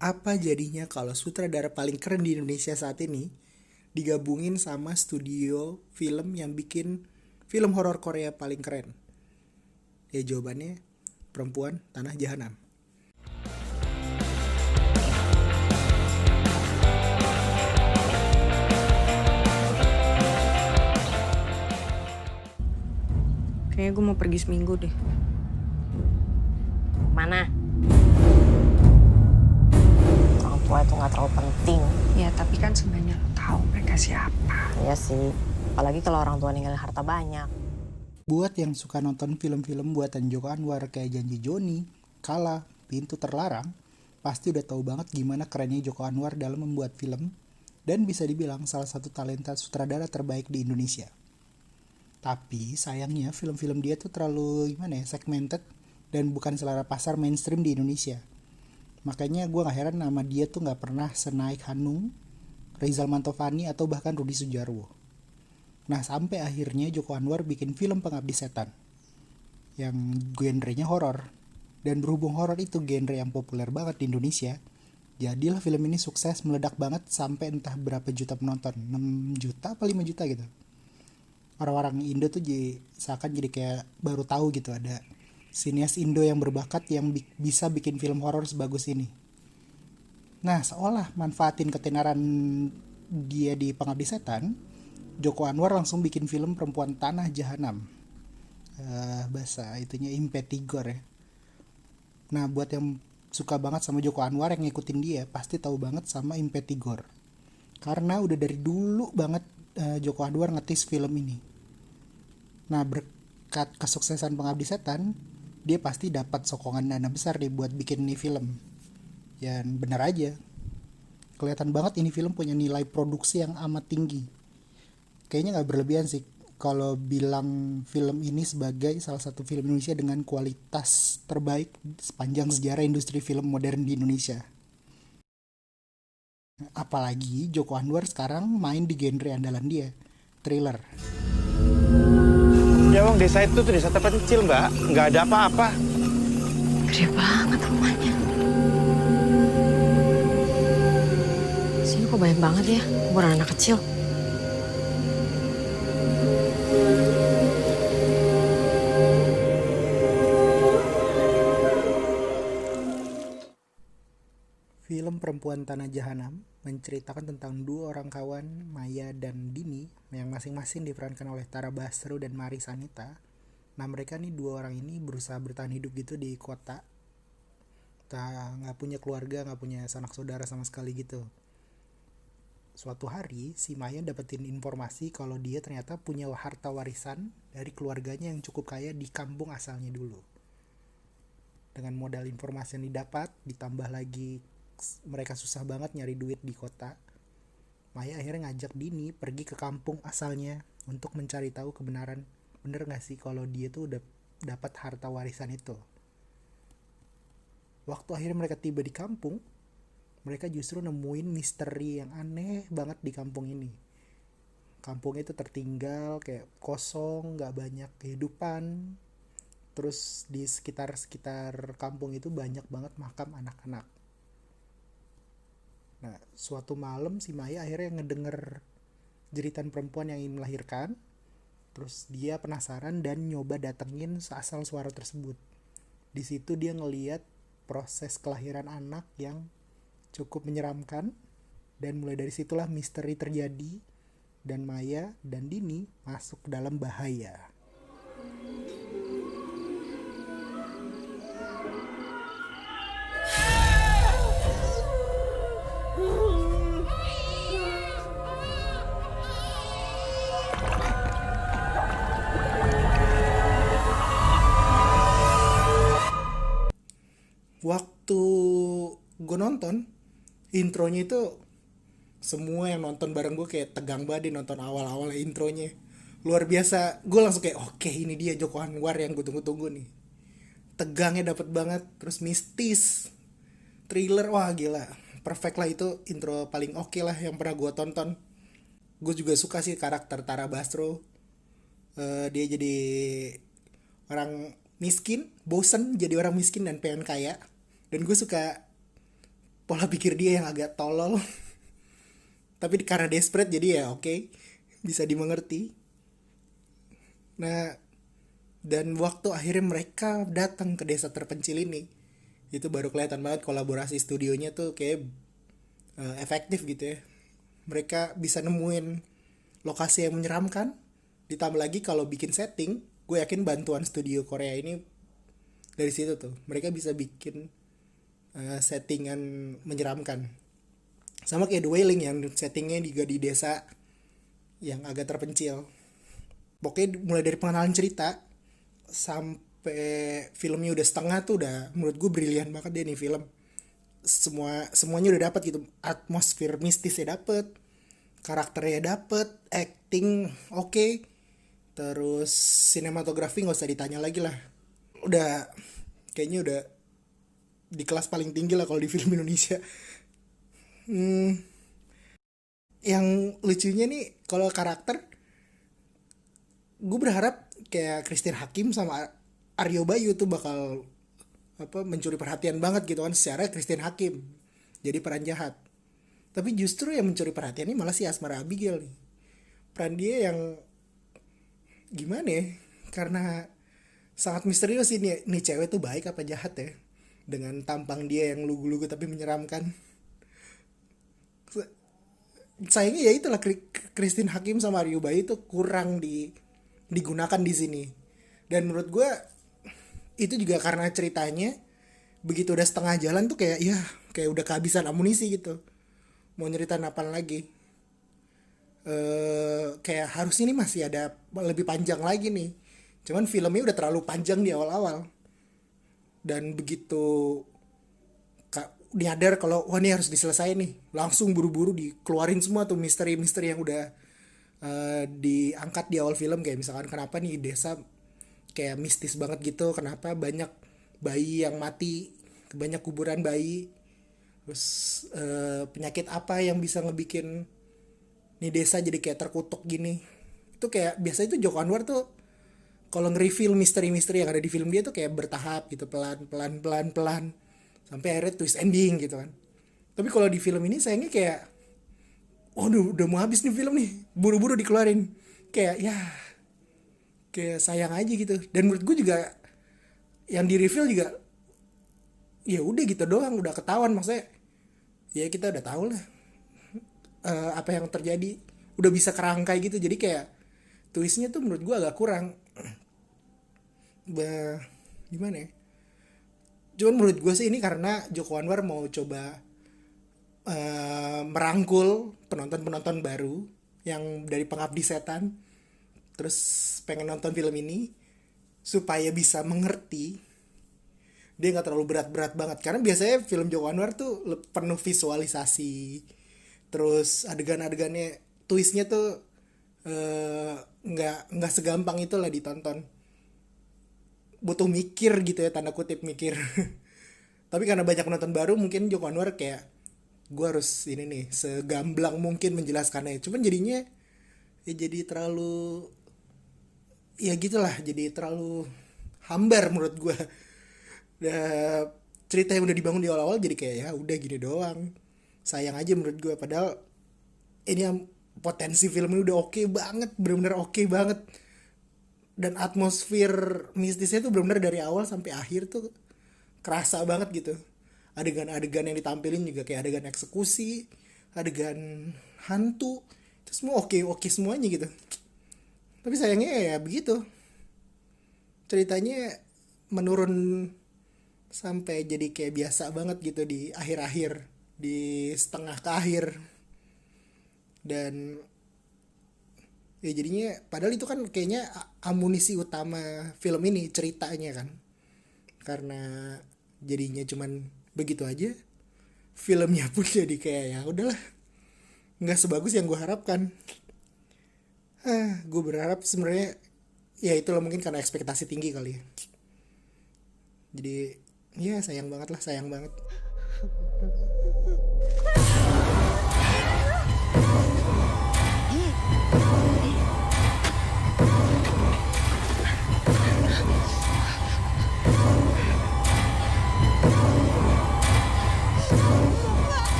Apa jadinya kalau sutradara paling keren di Indonesia saat ini digabungin sama studio film yang bikin film horor Korea paling keren? Ya jawabannya Perempuan Tanah Jahanam. Kayaknya gue mau pergi seminggu deh. Mana? Orang tua itu nggak terlalu penting. Ya tapi kan sebenarnya lo tahu mereka siapa. Iya sih. Apalagi kalau orang tua ninggalin harta banyak. Buat yang suka nonton film-film buatan Joko Anwar kayak Janji Joni, Kala, Pintu Terlarang, pasti udah tahu banget gimana kerennya Joko Anwar dalam membuat film dan bisa dibilang salah satu talenta sutradara terbaik di Indonesia. Tapi sayangnya film-film dia tuh terlalu segmented dan bukan selera pasar mainstream di Indonesia. Makanya gue gak heran nama dia tuh gak pernah senaik Hanung, Rizal Mantovani atau bahkan Rudi Sudjarwo. Nah sampai akhirnya Joko Anwar bikin film Pengabdi Setan yang genrenya horor. Dan berhubung horor itu genre yang populer banget di Indonesia, jadilah film ini sukses meledak banget sampai entah berapa juta penonton, 6 juta apa 5 juta gitu. Orang-orang Indo tuh seakan jadi kayak baru tahu gitu ada sinias Indo yang berbakat yang bisa bikin film horor sebagus ini. Nah, seolah manfaatin ketenaran dia di Pengabdi Setan, Joko Anwar langsung bikin film Perempuan Tanah Jahanam. Bahasa itunya Impetigor ya. Nah, buat yang suka banget sama Joko Anwar yang ngikutin dia, pasti tahu banget sama Impetigor. Karena udah dari dulu banget Joko Anwar ngetis film ini. Nah, berkat kesuksesan Pengabdi Setan, dia pasti dapat sokongan dana besar nih buat bikin ini film. Ya benar aja. Kelihatan banget ini film punya nilai produksi yang amat tinggi. Kayaknya gak berlebihan sih kalau bilang film ini sebagai salah satu film Indonesia dengan kualitas terbaik sepanjang sejarah industri film modern di Indonesia. Apalagi Joko Anwar sekarang main di genre andalan dia, thriller. Ya Bang, desa itu tuh desa terpencil Mbak, nggak ada apa-apa. Gede banget rumahnya. Sini kok banyak banget ya, kuburan anak kecil. Film Perempuan Tanah Jahanam menceritakan tentang dua orang kawan, Maya dan Dini, yang masing-masing diperankan oleh Tara Basro dan Mari Sanita. Nah mereka nih dua orang ini berusaha bertahan hidup gitu di kota. Nggak punya keluarga, nggak punya sanak saudara sama sekali gitu. Suatu hari si Maya dapetin informasi kalau dia ternyata punya harta warisan dari keluarganya yang cukup kaya di kampung asalnya dulu. Dengan modal informasi yang didapat, ditambah lagi mereka susah banget nyari duit di kota, Maya akhirnya ngajak Dini pergi ke kampung asalnya untuk mencari tahu kebenaran bener gak sih kalau dia tuh udah dapat harta warisan itu. Waktu akhirnya mereka tiba di kampung, mereka justru nemuin misteri yang aneh banget di kampung ini. Kampung itu tertinggal, kayak kosong, gak banyak kehidupan. Terus di sekitar kampung itu banyak banget makam anak-anak. Nah, suatu malam si Maya akhirnya ngedenger jeritan perempuan yang ingin melahirkan. Terus dia penasaran dan nyoba datengin asal suara tersebut. Di situ dia ngeliat proses kelahiran anak yang cukup menyeramkan. Dan mulai dari situlah misteri terjadi. Dan Maya dan Dini masuk ke dalam bahaya. Waktu gue nonton intronya itu, semua yang nonton bareng gue kayak tegang banget nonton awal-awal intronya. Luar biasa, gue langsung kayak oke, ini dia Joko Anwar yang gue tunggu-tunggu nih. Tegangnya dapet banget, terus mistis, thriller, wah gila, perfect lah. Itu intro paling oke lah yang pernah gue tonton. Gue juga suka sih karakter Tara Basro. Dia jadi orang miskin, bosen jadi orang miskin dan pengen kaya. Dan gue suka pola pikir dia yang agak tolol. Tapi karena desperate jadi ya oke, bisa dimengerti. Nah, dan waktu akhirnya mereka datang ke desa terpencil ini, itu baru kelihatan banget kolaborasi studionya tuh kayak efektif gitu ya. Mereka bisa nemuin lokasi yang menyeramkan. Ditambah lagi kalau bikin setting, gue yakin bantuan studio Korea ini dari situ tuh. Mereka bisa bikin settingan menyeramkan. Sama kayak The Wailing yang settingnya juga di desa yang agak terpencil. Pokoknya mulai dari pengenalan cerita sampai filmnya udah setengah tuh udah menurut gue brilian banget deh nih film. Semuanya udah dapet gitu. Atmosfer mistisnya dapet, karakternya dapet, acting oke. Terus sinematografi nggak usah ditanya lagi lah. Kayaknya udah di kelas paling tinggi lah kalau di film Indonesia. Yang lucunya nih kalau karakter, gue berharap kayak Christine Hakim sama Aryo Bayu tuh bakal mencuri perhatian banget gitu kan secara Christine Hakim jadi peran jahat. Tapi justru yang mencuri perhatian ini malah si Asmara Abigail nih. Peran dia yang gimana ya? Karena sangat misterius ini cewek tuh baik apa jahat ya. Dengan tampang dia yang lugu-lugu tapi menyeramkan. Sayangnya ya itulah Christine Hakim sama Aryo Bayu itu kurang digunakan di sini. Dan menurut gue itu juga karena ceritanya begitu udah setengah jalan tuh kayak udah kehabisan amunisi gitu. Mau nyeritain apa lagi? Kayak harusnya ini masih ada lebih panjang lagi nih. Cuman filmnya udah terlalu panjang di awal-awal. Dan begitu nyadar kalau wah ini harus diselesaikan nih, langsung buru-buru dikeluarin semua tuh misteri-misteri yang udah diangkat di awal film. Kayak misalkan kenapa nih desa kayak mistis banget gitu, kenapa banyak bayi yang mati, banyak kuburan bayi, terus penyakit apa yang bisa ngebikin nih desa jadi kayak terkutuk gini. Itu kayak biasa itu Joko Anwar tuh kalau nge-reveal misteri-misteri yang ada di film dia tuh kayak bertahap gitu, pelan sampai akhirnya twist ending gitu kan. Tapi kalau di film ini sayangnya kayak waduh udah mau habis nih film nih, buru-buru dikeluarin. Kayak sayang aja gitu. Dan menurut gue juga yang di reveal juga ya udah gitu doang, udah ketahuan. Maksudnya ya kita udah tahu lah apa yang terjadi, udah bisa kerangkai gitu. Jadi kayak twistnya tuh menurut gue agak kurang. Gimana ya? Cuman menurut gue sih ini karena Joko Anwar mau coba merangkul penonton-penonton baru yang dari Pengabdi Setan, terus pengen nonton film ini supaya bisa mengerti. Dia nggak terlalu berat-berat banget karena biasanya film Joko Anwar tuh penuh visualisasi, terus adegan-adegannya twistnya tuh nggak segampang itulah ditonton, butuh mikir gitu ya, tanda kutip mikir. Tapi karena banyak penonton baru mungkin Joko Anwar kayak gue harus ini nih segamblang mungkin menjelaskannya. Cuman jadinya ya jadi terlalu ya gitulah, jadi terlalu hambar menurut gue. Cerita yang udah dibangun di awal-awal jadi kayak ya udah gini doang. Sayang aja menurut gue, padahal ini yang potensi film ini udah oke banget, benar-benar oke banget. Dan atmosfer mistisnya tuh benar-benar dari awal sampai akhir tuh kerasa banget gitu. Adegan-adegan yang ditampilin juga kayak adegan eksekusi, adegan hantu, itu semua oke semuanya gitu. Tapi sayangnya ya begitu, ceritanya menurun sampai jadi kayak biasa banget gitu di akhir-akhir, di setengah ke akhir. Dan ya jadinya padahal itu kan kayaknya amunisi utama film ini, ceritanya kan. Karena jadinya cuman begitu aja, filmnya pun jadi kayak ya udahlah, nggak sebagus yang gue harapkan. Gue berharap sebenarnya ya itulah, mungkin karena ekspektasi tinggi kali ya. Jadi ya sayang banget.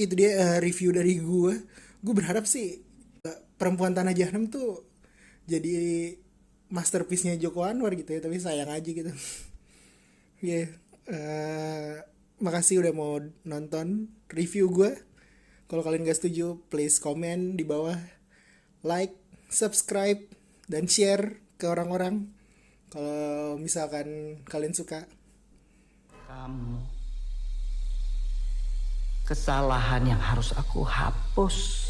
Oke, itu dia review dari gue. Gue berharap sih Perempuan Tanah Jahanam tuh jadi masterpiece-nya Joko Anwar gitu ya, tapi sayang aja gitu. Ya, makasih udah mau nonton review gue. Kalau kalian gak setuju, please komen di bawah, like, subscribe, dan share ke orang-orang. Kalau misalkan kalian suka. Kamu kesalahan yang harus aku hapus.